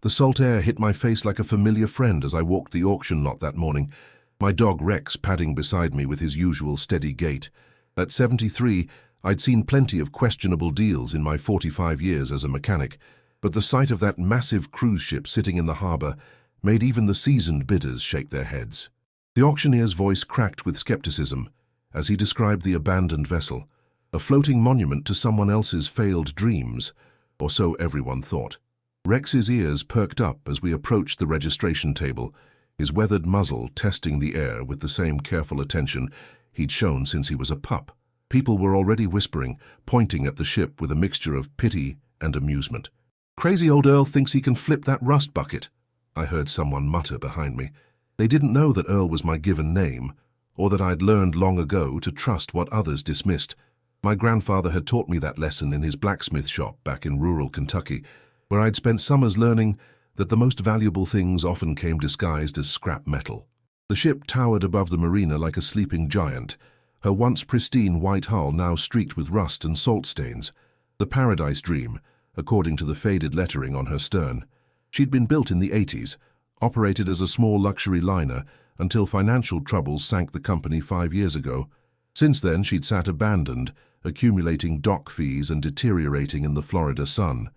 The salt air hit my face like a familiar friend as I walked the auction lot that morning, my dog Rex padding beside me with his usual steady gait. At 73, I'd seen plenty of questionable deals in my 45 years as a mechanic, but the sight of that massive cruise ship sitting in the harbour made even the seasoned bidders shake their heads. The auctioneer's voice cracked with skepticism as he described the abandoned vessel, a floating monument to someone else's failed dreams, or so everyone thought. Rex's ears perked up as we approached the registration table, his weathered muzzle testing the air with the same careful attention he'd shown since he was a pup. People were already whispering, pointing at the ship with a mixture of pity and amusement. "Crazy old Earl thinks he can flip that rust bucket," I heard someone mutter behind me. They didn't know that Earl was my given name, or that I'd learned long ago to trust what others dismissed. My grandfather had taught me that lesson in his blacksmith shop back in rural Kentucky, where I'd spent summers learning that the most valuable things often came disguised as scrap metal. The ship towered above the marina like a sleeping giant, her once pristine white hull now streaked with rust and salt stains. The Paradise Dream, according to the faded lettering on her stern. She'd been built in the 80s, operated as a small luxury liner until financial troubles sank the company 5 years ago. Since then, she'd sat abandoned, accumulating dock fees and deteriorating in the Florida sun.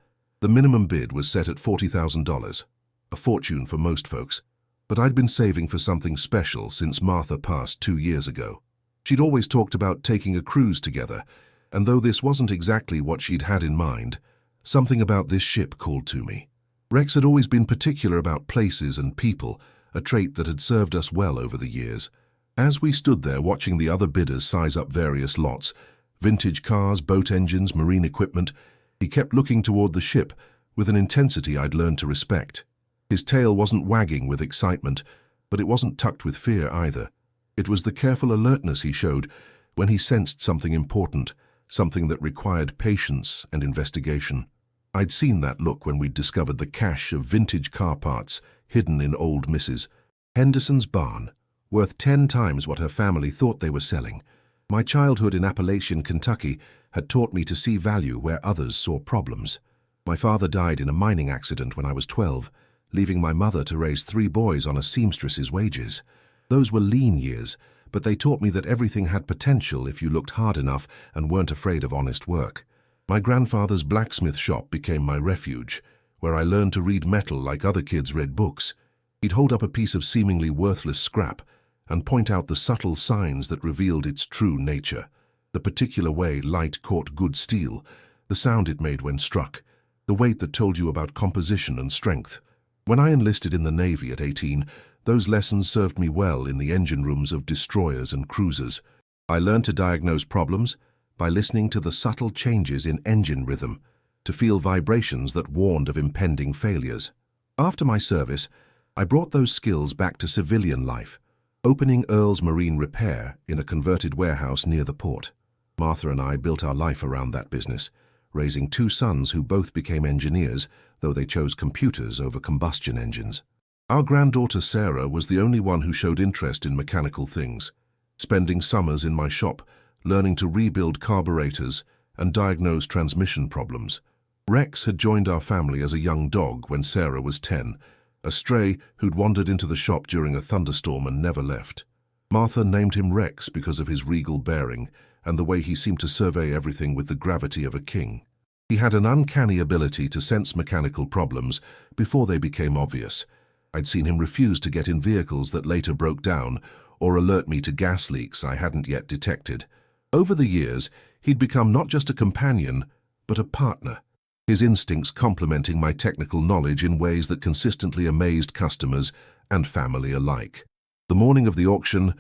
The minimum bid was set at $40,000, a fortune for most folks, but I'd been saving for something special since Martha passed 2 years ago. She'd always talked about taking a cruise together, and though this wasn't exactly what she'd had in mind, something about this ship called to me. Rex had always been particular about places and people, a trait that had served us well over the years. As we stood there watching the other bidders size up various lots, vintage cars, boat engines, marine equipment, he kept looking toward the ship with an intensity I'd learned to respect. His tail wasn't wagging with excitement, but it wasn't tucked with fear either. It was the careful alertness he showed when he sensed something important, something that required patience and investigation. I'd seen that look when we'd discovered the cache of vintage car parts hidden in old Mrs. Henderson's barn, worth 10 times what her family thought they were selling. My childhood in Appalachian, Kentucky, had taught me to see value where others saw problems. My father died in a mining accident when I was 12, leaving my mother to raise 3 boys on a seamstress's wages. Those were lean years, but they taught me that everything had potential if you looked hard enough and weren't afraid of honest work. My grandfather's blacksmith shop became my refuge, where I learned to read metal like other kids read books. He'd hold up a piece of seemingly worthless scrap and point out the subtle signs that revealed its true nature. The particular way light caught good steel, the sound it made when struck, the weight that told you about composition and strength. When I enlisted in the Navy at 18, those lessons served me well in the engine rooms of destroyers and cruisers. I learned to diagnose problems by listening to the subtle changes in engine rhythm, to feel vibrations that warned of impending failures. After my service, I brought those skills back to civilian life, opening Earl's Marine Repair in a converted warehouse near the port. Martha and I built our life around that business, raising 2 sons who both became engineers, though they chose computers over combustion engines. Our granddaughter Sarah was the only one who showed interest in mechanical things, spending summers in my shop, learning to rebuild carburetors and diagnose transmission problems. Rex had joined our family as a young dog when Sarah was 10, a stray who'd wandered into the shop during a thunderstorm and never left. Martha named him Rex because of his regal bearing and the way he seemed to survey everything with the gravity of a king. He had an uncanny ability to sense mechanical problems before they became obvious. I'd seen him refuse to get in vehicles that later broke down or alert me to gas leaks I hadn't yet detected. Over the years, he'd become not just a companion, but a partner, his instincts complementing my technical knowledge in ways that consistently amazed customers and family alike. The morning of the auction,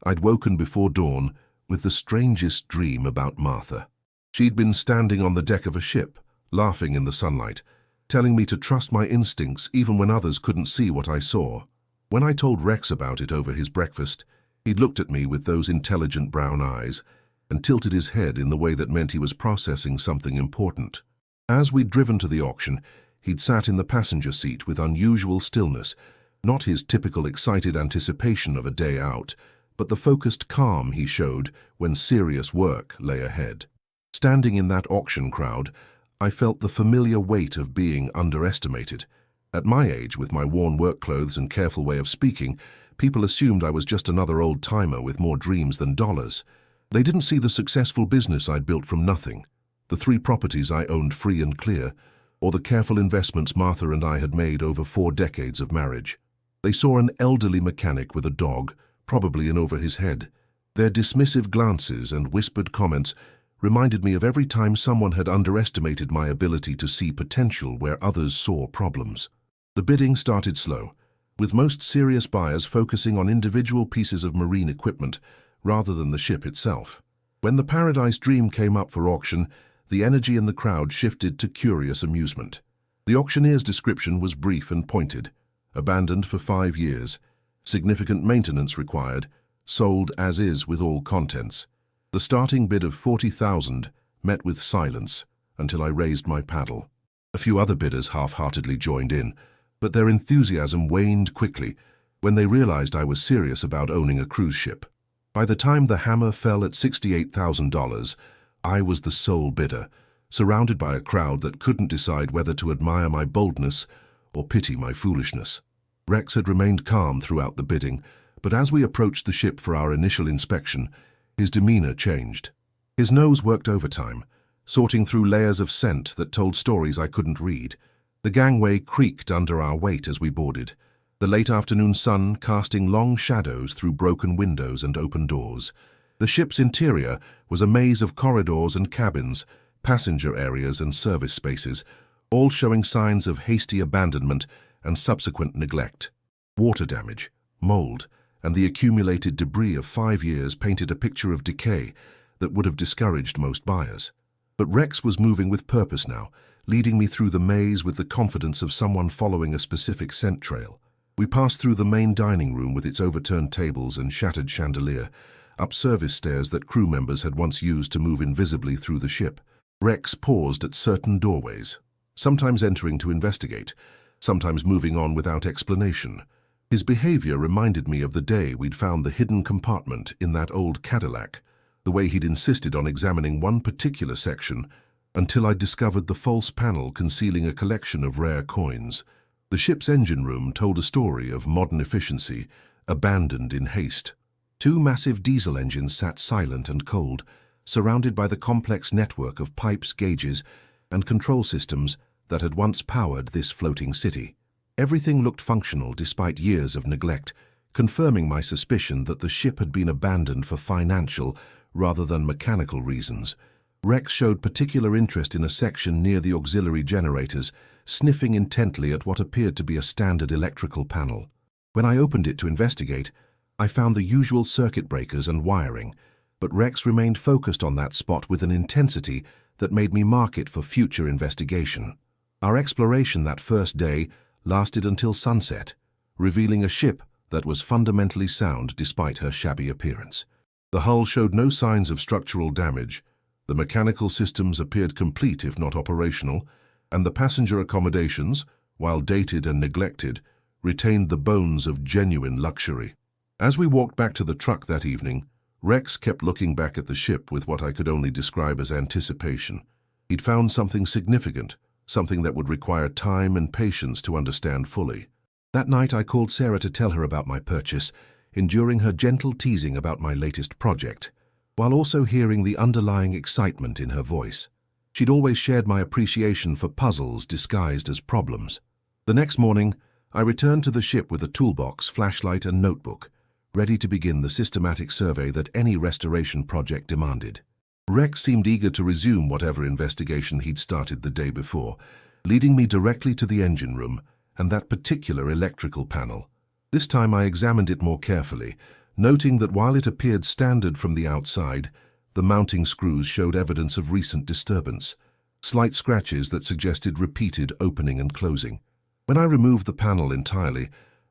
I'd woken before dawn with the strangest dream about Martha. She'd been standing on the deck of a ship, laughing in the sunlight, telling me to trust my instincts even when others couldn't see what I saw. When I told Rex about it over his breakfast, he'd looked at me with those intelligent brown eyes and tilted his head in the way that meant he was processing something important. As we'd driven to the auction, he'd sat in the passenger seat with unusual stillness, not his typical excited anticipation of a day out, but the focused calm he showed when serious work lay ahead. Standing in that auction crowd, I felt the familiar weight of being underestimated. At my age, with my worn work clothes and careful way of speaking, people assumed I was just another old-timer with more dreams than dollars. They didn't see the successful business I'd built from nothing, the 3 properties I owned free and clear, or the careful investments Martha and I had made over 4 decades of marriage. They saw an elderly mechanic with a dog, probably in over his head. Their dismissive glances and whispered comments reminded me of every time someone had underestimated my ability to see potential where others saw problems. The bidding started slow, with most serious buyers focusing on individual pieces of marine equipment rather than the ship itself. When the Paradise Dream came up for auction, the energy in the crowd shifted to curious amusement. The auctioneer's description was brief and pointed: abandoned for 5 years, significant maintenance required, sold as is with all contents. The starting bid of $40,000 met with silence until I raised my paddle. A few other bidders half-heartedly joined in, but their enthusiasm waned quickly when they realized I was serious about owning a cruise ship. By the time the hammer fell at $68,000, I was the sole bidder, surrounded by a crowd that couldn't decide whether to admire my boldness or pity my foolishness. Rex had remained calm throughout the bidding, but as we approached the ship for our initial inspection, his demeanor changed. His nose worked overtime, sorting through layers of scent that told stories I couldn't read. The gangway creaked under our weight as we boarded, the late afternoon sun casting long shadows through broken windows and open doors. The ship's interior was a maze of corridors and cabins, passenger areas and service spaces, all showing signs of hasty abandonment and subsequent neglect. Water damage, mold, and the accumulated debris of 5 years painted a picture of decay that would have discouraged most buyers. But Rex was moving with purpose now, leading me through the maze with the confidence of someone following a specific scent trail. We passed through the main dining room with its overturned tables and shattered chandelier, up service stairs that crew members had once used to move invisibly through the ship. Rex paused at certain doorways, sometimes entering to investigate, sometimes moving on without explanation. His behavior reminded me of the day we'd found the hidden compartment in that old Cadillac, the way he'd insisted on examining one particular section until I discovered the false panel concealing a collection of rare coins. The ship's engine room told a story of modern efficiency, abandoned in haste. 2 massive diesel engines sat silent and cold, surrounded by the complex network of pipes, gauges, and control systems that had once powered this floating city. Everything looked functional despite years of neglect, confirming my suspicion that the ship had been abandoned for financial rather than mechanical reasons. Rex showed particular interest in a section near the auxiliary generators, sniffing intently at what appeared to be a standard electrical panel. When I opened it to investigate, I found the usual circuit breakers and wiring, but Rex remained focused on that spot with an intensity that made me mark it for future investigation. Our exploration that first day lasted until sunset, revealing a ship that was fundamentally sound despite her shabby appearance. The hull showed no signs of structural damage, the mechanical systems appeared complete if not operational, and the passenger accommodations, while dated and neglected, retained the bones of genuine luxury. As we walked back to the truck that evening, Rex kept looking back at the ship with what I could only describe as anticipation. He'd found something significant, something that would require time and patience to understand fully. That night I called Sarah to tell her about my purchase, enduring her gentle teasing about my latest project, while also hearing the underlying excitement in her voice. She'd always shared my appreciation for puzzles disguised as problems. The next morning, I returned to the ship with a toolbox, flashlight, and notebook, ready to begin the systematic survey that any restoration project demanded. Rex seemed eager to resume whatever investigation he'd started the day before, leading me directly to the engine room and that particular electrical panel. This time I examined it more carefully, noting that while it appeared standard from the outside, the mounting screws showed evidence of recent disturbance, slight scratches that suggested repeated opening and closing. When I removed the panel entirely,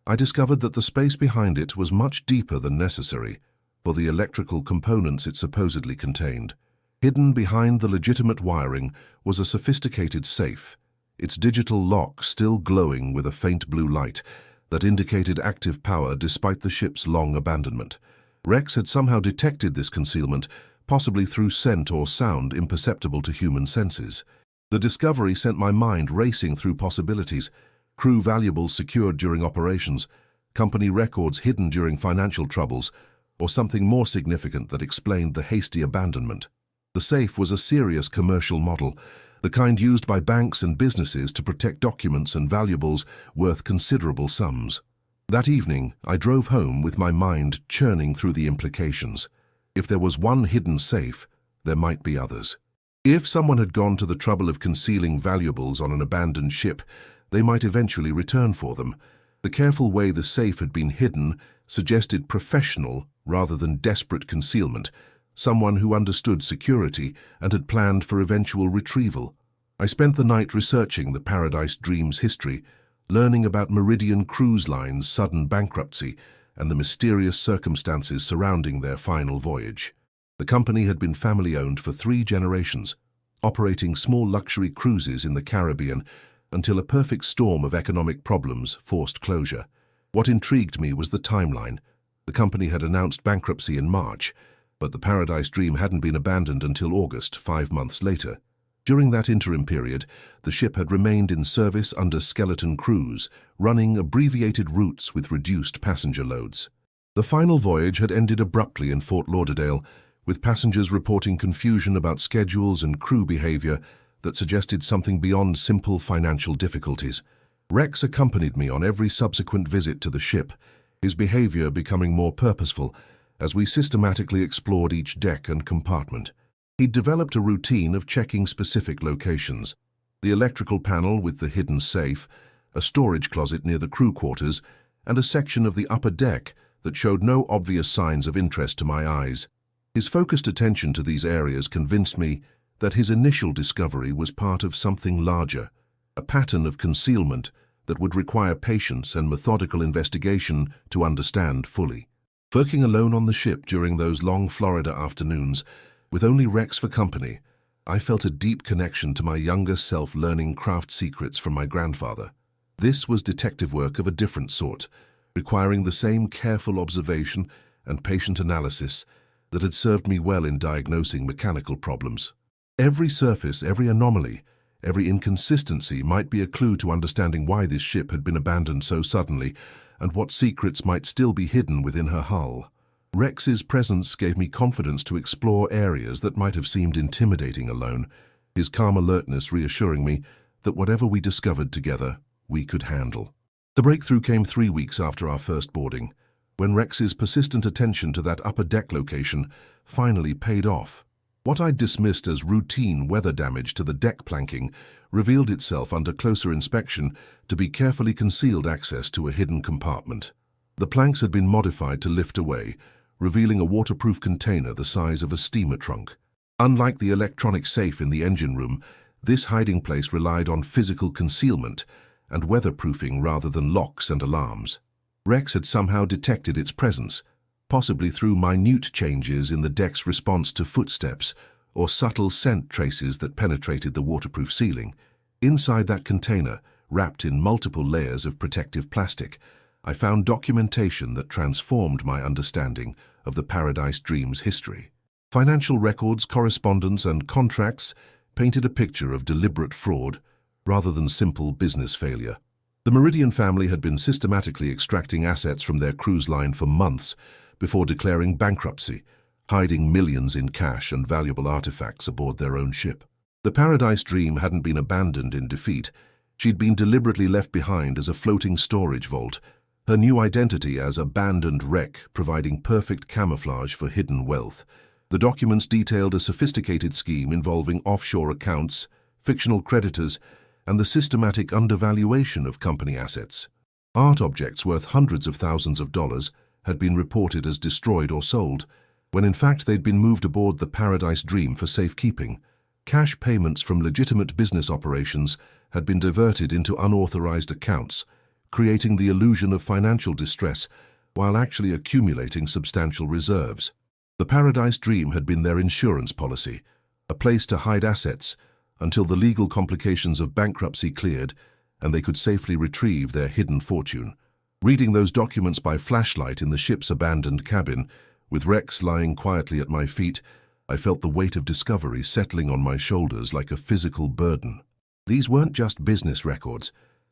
I discovered that the space behind it was much deeper than necessary for the electrical components it supposedly contained. Hidden behind the legitimate wiring was a sophisticated safe, its digital lock still glowing with a faint blue light that indicated active power despite the ship's long abandonment. Rex had somehow detected this concealment, possibly through scent or sound imperceptible to human senses. The discovery sent my mind racing through possibilities, crew valuables secured during operations, company records hidden during financial troubles, or something more significant that explained the hasty abandonment. The safe was a serious commercial model, the kind used by banks and businesses to protect documents and valuables worth considerable sums. That evening, I drove home with my mind churning through the implications. If there was one hidden safe, there might be others. If someone had gone to the trouble of concealing valuables on an abandoned ship, they might eventually return for them. The careful way the safe had been hidden suggested professional rather than desperate concealment, someone who understood security and had planned for eventual retrieval. I spent the night researching the Paradise Dream's history, learning about Meridian Cruise Line's sudden bankruptcy and the mysterious circumstances surrounding their final voyage. The company had been family-owned for 3 generations, operating small luxury cruises in the Caribbean until a perfect storm of economic problems forced closure. What intrigued me was the timeline. The company had announced bankruptcy in March, but the Paradise Dream hadn't been abandoned until August, 5 months later. During that interim period, the ship had remained in service under Skeleton Cruise, running abbreviated routes with reduced passenger loads. The final voyage had ended abruptly in Fort Lauderdale, with passengers reporting confusion about schedules and crew behavior that suggested something beyond simple financial difficulties. Rex accompanied me on every subsequent visit to the ship, his behavior becoming more purposeful as we systematically explored each deck and compartment. He'd developed a routine of checking specific locations: the electrical panel with the hidden safe, a storage closet near the crew quarters, and a section of the upper deck that showed no obvious signs of interest to my eyes. His focused attention to these areas convinced me that his initial discovery was part of something larger, a pattern of concealment that would require patience and methodical investigation to understand fully. Working alone on the ship during those long Florida afternoons, with only Rex for company, I felt a deep connection to my younger self learning craft secrets from my grandfather. This was detective work of a different sort, requiring the same careful observation and patient analysis that had served me well in diagnosing mechanical problems. Every surface, every anomaly, every inconsistency might be a clue to understanding why this ship had been abandoned so suddenly and what secrets might still be hidden within her hull. Rex's presence gave me confidence to explore areas that might have seemed intimidating alone, his calm alertness reassuring me that whatever we discovered together, we could handle. The breakthrough came 3 weeks after our first boarding, when Rex's persistent attention to that upper deck location finally paid off. What I'd dismissed as routine weather damage to the deck planking revealed itself under closer inspection to be carefully concealed access to a hidden compartment. The planks had been modified to lift away, revealing a waterproof container the size of a steamer trunk. Unlike the electronic safe in the engine room, this hiding place relied on physical concealment and weatherproofing rather than locks and alarms. Rex had somehow detected its presence, possibly through minute changes in the deck's response to footsteps or subtle scent traces that penetrated the waterproof ceiling. Inside that container, wrapped in multiple layers of protective plastic, I found documentation that transformed my understanding of the Paradise Dream's history. Financial records, correspondence, and contracts painted a picture of deliberate fraud rather than simple business failure. The Meridian family had been systematically extracting assets from their cruise line for months before declaring bankruptcy, hiding millions in cash and valuable artifacts aboard their own ship. The Paradise Dream hadn't been abandoned in defeat. She'd been deliberately left behind as a floating storage vault, her new identity as abandoned wreck providing perfect camouflage for hidden wealth. The documents detailed a sophisticated scheme involving offshore accounts, fictional creditors, and the systematic undervaluation of company assets. Art objects worth hundreds of thousands of dollars had been reported as destroyed or sold, when in fact they'd been moved aboard the Paradise Dream for safekeeping. Cash payments from legitimate business operations had been diverted into unauthorized accounts, creating the illusion of financial distress while actually accumulating substantial reserves. The Paradise Dream had been their insurance policy, a place to hide assets until the legal complications of bankruptcy cleared and they could safely retrieve their hidden fortune. Reading those documents by flashlight in the ship's abandoned cabin, with Rex lying quietly at my feet, I felt the weight of discovery settling on my shoulders like a physical burden. These weren't just business records.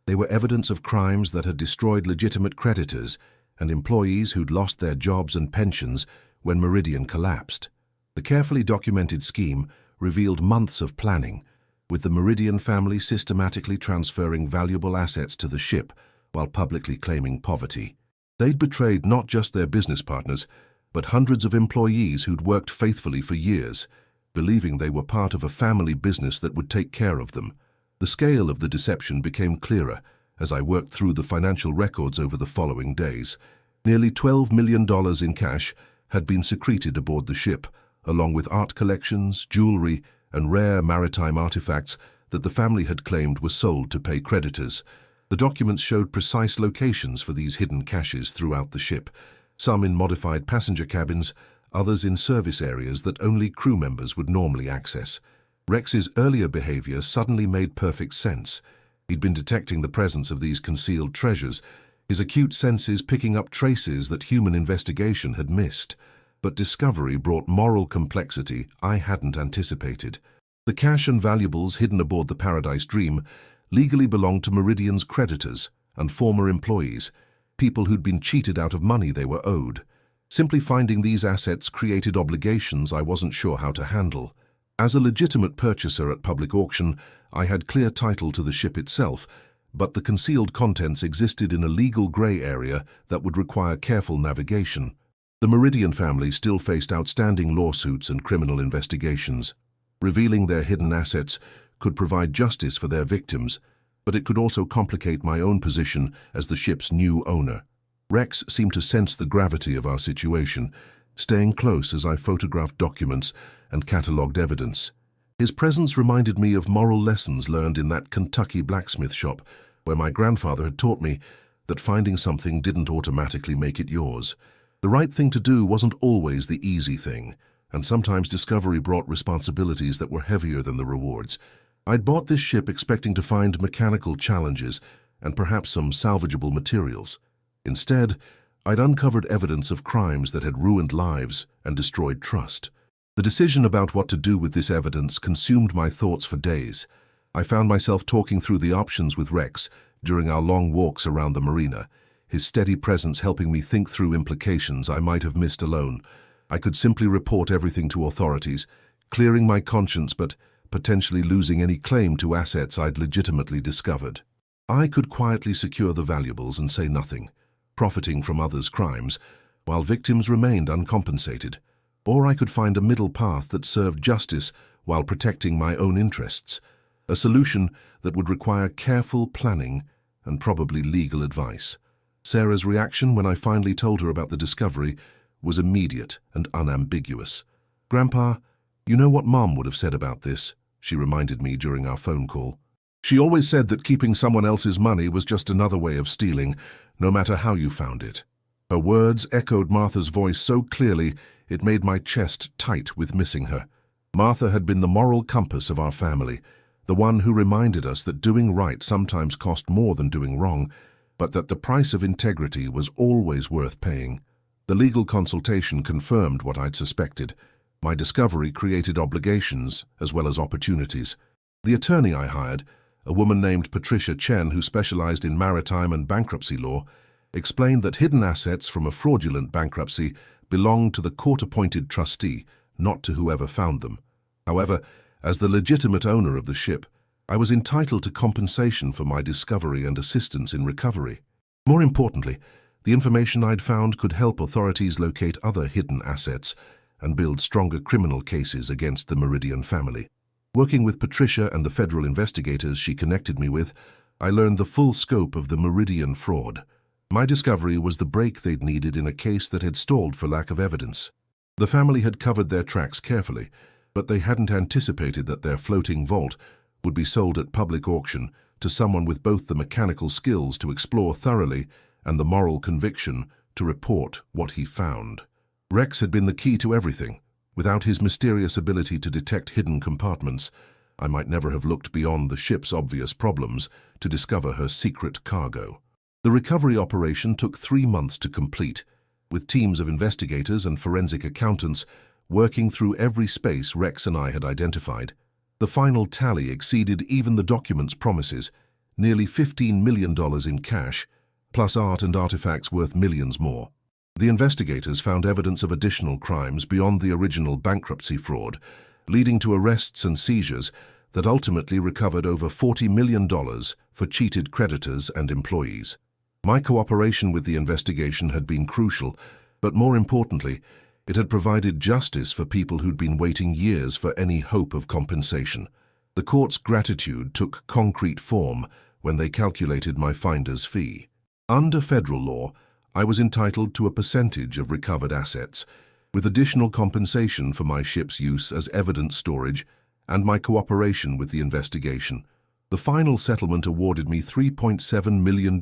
They were evidence of crimes that had destroyed legitimate creditors and employees who'd lost their jobs and pensions when Meridian collapsed. The carefully documented scheme revealed months of planning, with the Meridian family systematically transferring valuable assets to the ship while publicly claiming poverty. They'd betrayed not just their business partners, but hundreds of employees who'd worked faithfully for years, believing they were part of a family business that would take care of them. The scale of the deception became clearer as I worked through the financial records over the following days. Nearly $12 million in cash had been secreted aboard the ship, along with art collections, jewelry, and rare maritime artifacts that the family had claimed were sold to pay creditors. The documents showed precise locations for these hidden caches throughout the ship, some in modified passenger cabins, others in service areas that only crew members would normally access. Rex's earlier behavior suddenly made perfect sense. He'd been detecting the presence of these concealed treasures, his acute senses picking up traces that human investigation had missed. But discovery brought moral complexity I hadn't anticipated. The cash and valuables hidden aboard the Paradise Dream legally belonged to Meridian's creditors and former employees, people who'd been cheated out of money they were owed. Simply finding these assets created obligations I wasn't sure how to handle. As a legitimate purchaser at public auction, I had clear title to the ship itself, but the concealed contents existed in a legal grey area that would require careful navigation. The Meridian family still faced outstanding lawsuits and criminal investigations. Revealing their hidden assets could provide justice for their victims, but it could also complicate my own position as the ship's new owner. Rex seemed to sense the gravity of our situation, staying close as I photographed documents and catalogued evidence. His presence reminded me of moral lessons learned in that Kentucky blacksmith shop, where my grandfather had taught me that finding something didn't automatically make it yours. The right thing to do wasn't always the easy thing, and sometimes discovery brought responsibilities that were heavier than the rewards. I'd bought this ship expecting to find mechanical challenges and perhaps some salvageable materials. Instead, I'd uncovered evidence of crimes that had ruined lives and destroyed trust. The decision about what to do with this evidence consumed my thoughts for days. I found myself talking through the options with Rex during our long walks around the marina, his steady presence helping me think through implications I might have missed alone. I could simply report everything to authorities, clearing my conscience but potentially losing any claim to assets I'd legitimately discovered. I could quietly secure the valuables and say nothing, profiting from others' crimes, while victims remained uncompensated. Or I could find a middle path that served justice while protecting my own interests, a solution that would require careful planning and probably legal advice. Sarah's reaction when I finally told her about the discovery was immediate and unambiguous. "Grandpa, you know what Mom would have said about this," she reminded me during our phone call. "She always said that keeping someone else's money was just another way of stealing, no matter how you found it." Her words echoed Martha's voice so clearly it made my chest tight with missing her. Martha had been the moral compass of our family, the one who reminded us that doing right sometimes cost more than doing wrong, but that the price of integrity was always worth paying. The legal consultation confirmed what I'd suspected. My discovery created obligations as well as opportunities. The attorney I hired, a woman named Patricia Chen who specialized in maritime and bankruptcy law, explained that hidden assets from a fraudulent bankruptcy belonged to the court-appointed trustee, not to whoever found them. However, as the legitimate owner of the ship, I was entitled to compensation for my discovery and assistance in recovery. More importantly, the information I'd found could help authorities locate other hidden assets and build stronger criminal cases against the Meridian family. Working with Patricia and the federal investigators she connected me with, I learned the full scope of the Meridian fraud. My discovery was the break they'd needed in a case that had stalled for lack of evidence. The family had covered their tracks carefully, but they hadn't anticipated that their floating vault would be sold at public auction to someone with both the mechanical skills to explore thoroughly and the moral conviction to report what he found. Rex had been the key to everything. Without his mysterious ability to detect hidden compartments, I might never have looked beyond the ship's obvious problems to discover her secret cargo. The recovery operation took 3 months to complete, with teams of investigators and forensic accountants working through every space Rex and I had identified. The final tally exceeded even the document's promises, nearly $15 million in cash, plus art and artifacts worth millions more. The investigators found evidence of additional crimes beyond the original bankruptcy fraud, leading to arrests and seizures that ultimately recovered over $40 million for cheated creditors and employees. My cooperation with the investigation had been crucial, but more importantly, it had provided justice for people who'd been waiting years for any hope of compensation. The court's gratitude took concrete form when they calculated my finder's fee. Under federal law, I was entitled to a percentage of recovered assets, with additional compensation for my ship's use as evidence storage and my cooperation with the investigation. The final settlement awarded me $3.7 million,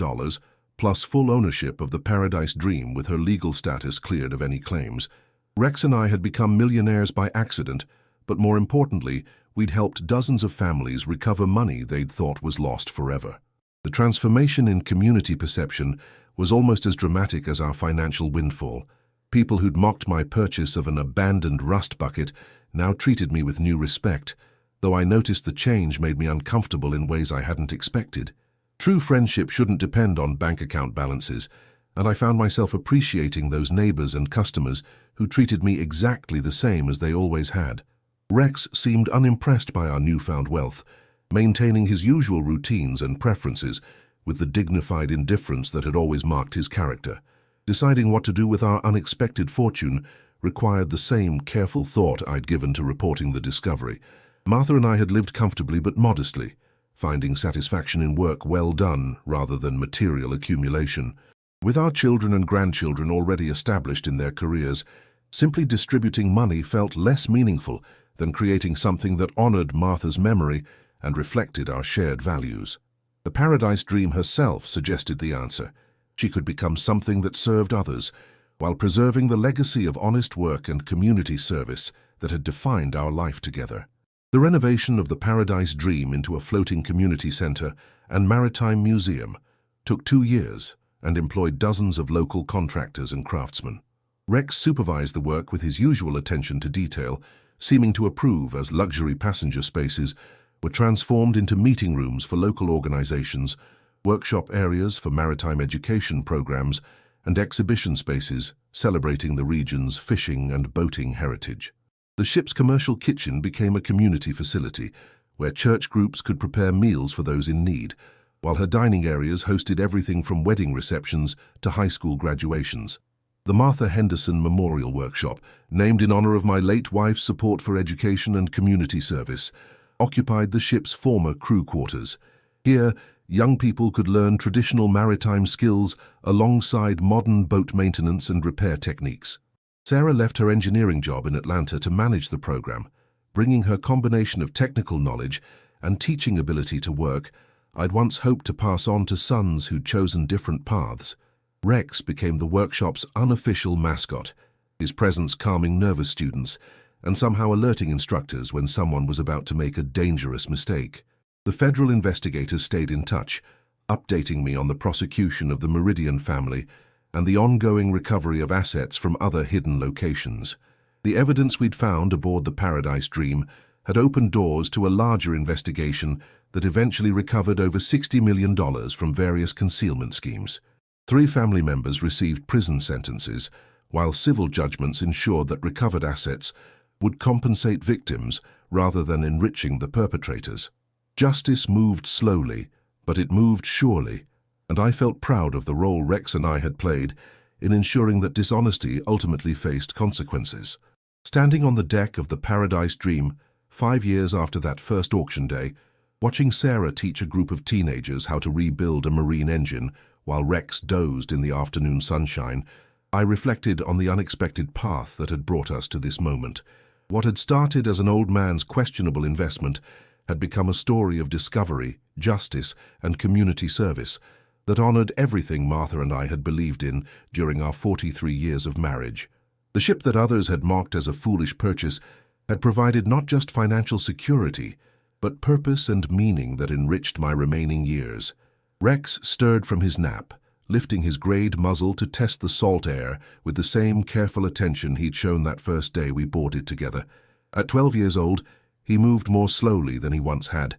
plus full ownership of the Paradise Dream with her legal status cleared of any claims. Rex and I had become millionaires by accident, but more importantly, we'd helped dozens of families recover money they'd thought was lost forever. The transformation in community perception was almost as dramatic as our financial windfall. People who'd mocked my purchase of an abandoned rust bucket now treated me with new respect, though I noticed the change made me uncomfortable in ways I hadn't expected. True friendship shouldn't depend on bank account balances, and I found myself appreciating those neighbors and customers who treated me exactly the same as they always had. Rex seemed unimpressed by our newfound wealth, maintaining his usual routines and preferences with the dignified indifference that had always marked his character. Deciding what to do with our unexpected fortune required the same careful thought I'd given to reporting the discovery. Martha and I had lived comfortably but modestly, finding satisfaction in work well done rather than material accumulation. With our children and grandchildren already established in their careers, simply distributing money felt less meaningful than creating something that honored Martha's memory and reflected our shared values. The Paradise Dream herself suggested the answer. She could become something that served others, while preserving the legacy of honest work and community service that had defined our life together. The renovation of the Paradise Dream into a floating community center and maritime museum took 2 years and employed dozens of local contractors and craftsmen. Rex supervised the work with his usual attention to detail, seeming to approve as luxury passenger spaces were transformed into meeting rooms for local organizations, workshop areas for maritime education programs, and exhibition spaces celebrating the region's fishing and boating heritage. The ship's commercial kitchen became a community facility where church groups could prepare meals for those in need, while her dining areas hosted everything from wedding receptions to high school graduations. The Martha Henderson Memorial Workshop, named in honor of my late wife's support for education and community service, occupied the ship's former crew quarters. Here, young people could learn traditional maritime skills alongside modern boat maintenance and repair techniques. Sarah left her engineering job in Atlanta to manage the program, bringing her combination of technical knowledge and teaching ability to work I'd once hoped to pass on to sons who'd chosen different paths. Rex became the workshop's unofficial mascot, his presence calming nervous students and somehow alerting instructors when someone was about to make a dangerous mistake. The federal investigators stayed in touch, updating me on the prosecution of the Meridian family and the ongoing recovery of assets from other hidden locations. The evidence we'd found aboard the Paradise Dream had opened doors to a larger investigation that eventually recovered over $60 million from various concealment schemes. 3 family members received prison sentences, while civil judgments ensured that recovered assets would compensate victims rather than enriching the perpetrators. Justice moved slowly, but it moved surely, and I felt proud of the role Rex and I had played in ensuring that dishonesty ultimately faced consequences. Standing on the deck of the Paradise Dream, 5 years after that first auction day, watching Sarah teach a group of teenagers how to rebuild a marine engine while Rex dozed in the afternoon sunshine, I reflected on the unexpected path that had brought us to this moment. What had started as an old man's questionable investment had become a story of discovery, justice, and community service that honored everything Martha and I had believed in during our 43 years of marriage. The ship that others had mocked as a foolish purchase had provided not just financial security, but purpose and meaning that enriched my remaining years. Rex stirred from his nap, lifting his grayed muzzle to test the salt air with the same careful attention he'd shown that first day we boarded together. At 12 years old, he moved more slowly than he once had,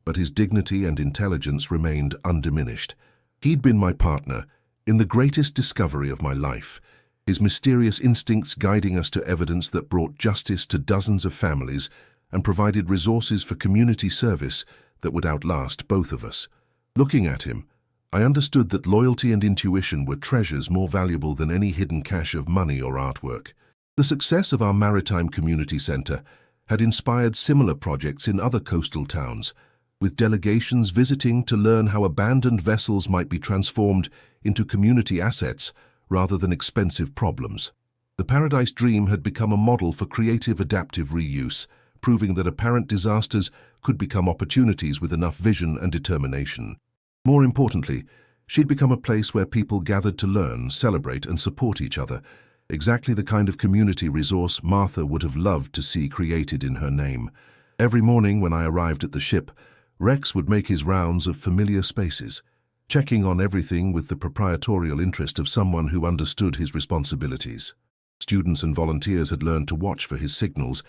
but his dignity and intelligence remained undiminished. He'd been my partner in the greatest discovery of my life, his mysterious instincts guiding us to evidence that brought justice to dozens of families and provided resources for community service that would outlast both of us. Looking at him, I understood that loyalty and intuition were treasures more valuable than any hidden cache of money or artwork. The success of our Maritime Community Centre had inspired similar projects in other coastal towns, with delegations visiting to learn how abandoned vessels might be transformed into community assets rather than expensive problems. The Paradise Dream had become a model for creative adaptive reuse, proving that apparent disasters could become opportunities with enough vision and determination. More importantly, she'd become a place where people gathered to learn, celebrate, and support each other, exactly the kind of community resource Martha would have loved to see created in her name. Every morning when I arrived at the ship, Rex would make his rounds of familiar spaces, checking on everything with the proprietorial interest of someone who understood his responsibilities. Students and volunteers had learned to watch for his signals,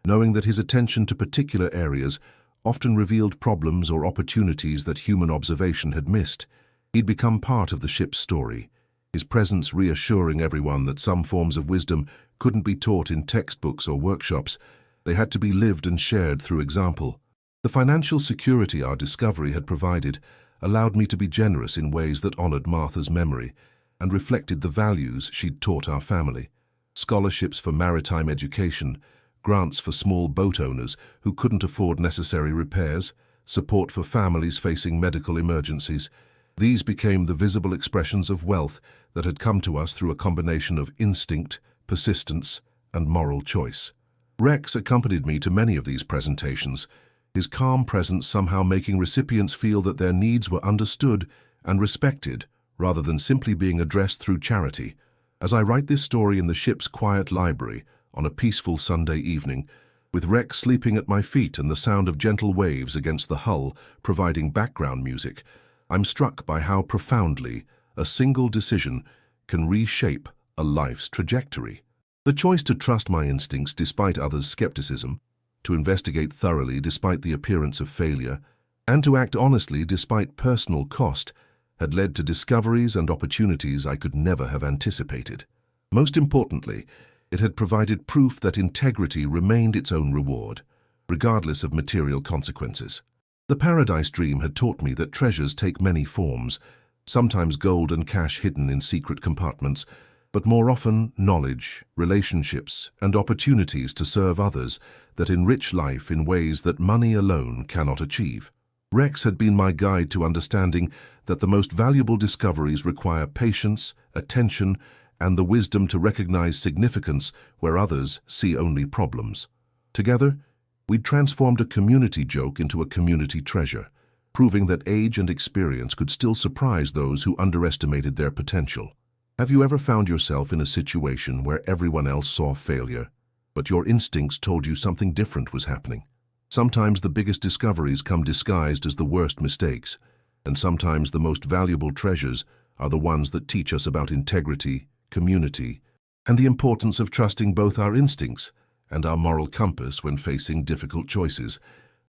knowing that his attention to particular areas often revealed problems or opportunities that human observation had missed. He'd become part of the ship's story, his presence reassuring everyone that some forms of wisdom couldn't be taught in textbooks or workshops. They had to be lived and shared through example. The financial security our discovery had provided allowed me to be generous in ways that honored Martha's memory and reflected the values she'd taught our family. Scholarships for maritime education, grants for small boat owners who couldn't afford necessary repairs, support for families facing medical emergencies. These became the visible expressions of wealth that had come to us through a combination of instinct, persistence, and moral choice. Rex accompanied me to many of these presentations, his calm presence somehow making recipients feel that their needs were understood and respected, rather than simply being addressed through charity. As I write this story in the ship's quiet library, on a peaceful Sunday evening, with Rex sleeping at my feet and the sound of gentle waves against the hull providing background music, I'm struck by how profoundly a single decision can reshape a life's trajectory. The choice to trust my instincts despite others' skepticism, to investigate thoroughly despite the appearance of failure, and to act honestly despite personal cost had led to discoveries and opportunities I could never have anticipated. Most importantly, it had provided proof that integrity remained its own reward, regardless of material consequences. The Paradise Dream had taught me that treasures take many forms, sometimes gold and cash hidden in secret compartments, but more often knowledge, relationships, and opportunities to serve others that enrich life in ways that money alone cannot achieve. Rex had been my guide to understanding that the most valuable discoveries require patience, attention, and the wisdom to recognize significance where others see only problems. Together, we'd transformed a community joke into a community treasure, proving that age and experience could still surprise those who underestimated their potential. Have you ever found yourself in a situation where everyone else saw failure, but your instincts told you something different was happening? Sometimes the biggest discoveries come disguised as the worst mistakes, and sometimes the most valuable treasures are the ones that teach us about integrity, community, and the importance of trusting both our instincts and our moral compass when facing difficult choices.